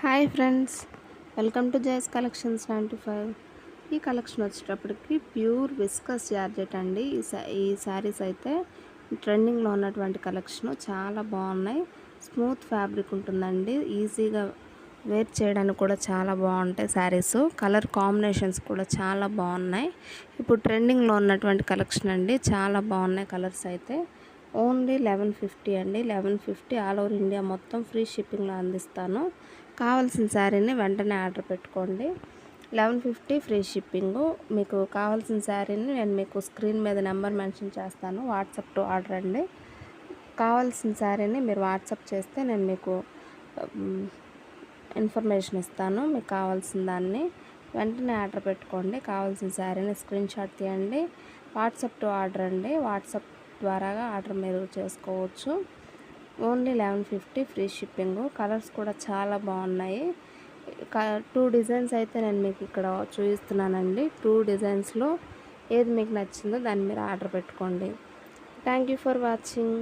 Hi friends, welcome to Jais collections 95. ఈ collection వచ్చేటప్పటికి pure viscous georgette అండి. ఈ శారీస్ అయితే ట్రెండింగ్లో ఉన్నటువంటి కలెక్షను. చాలా బాగున్నాయి. స్మూత్ ఫ్యాబ్రిక్ ఉంటుందండి. ఈజీగా వేర్ చేయడానికి కూడా చాలా బాగుంటాయి శారీస్. కలర్ కాంబినేషన్స్ కూడా చాలా బాగున్నాయి. ఇప్పుడు ట్రెండింగ్లో ఉన్నటువంటి కలెక్షన్ అండి. చాలా బాగున్నాయి కలర్స్ అయితే. ఓన్లీ 1150 అండి. 1150 ఆల్ ఓవర్ ఇండియా మొత్తం ఫ్రీ షిప్పింగ్లో అందిస్తాను. కావాల్సిన శారీని వెంటనే ఆర్డర్ పెట్టుకోండి. 1150 ఫ్రీ షిప్పింగు. మీకు కావాల్సిన శారీని నేను మీకు స్క్రీన్ మీద నెంబర్ మెన్షన్ చేస్తాను. వాట్సాప్ టు ఆర్డర్ అండి. కావాల్సిన శారీని మీరు వాట్సాప్ చేస్తే నేను మీకు ఇన్ఫర్మేషన్ ఇస్తాను. మీకు కావాల్సిన దాన్ని వెంటనే ఆర్డర్ పెట్టుకోండి. కావాల్సిన శారీని స్క్రీన్ షాట్ తీయండి. వాట్సాప్ టు ఆర్డర్ అండి. వాట్సాప్ ద్వారాగా ఆర్డర్ మీరు చేసుకోవచ్చు. Only 1150 free shipping. కలర్స్ కూడా చాలా బాగున్నాయి. 2 డిజైన్స్ అయితే నేను మీకు ఇక్కడ చూపిస్తున్నానండి. 2 డిజైన్స్లో ఏది మీకు నచ్చిందో దాన్ని మీరు ఆర్డర్ పెట్టుకోండి. Thank you for watching.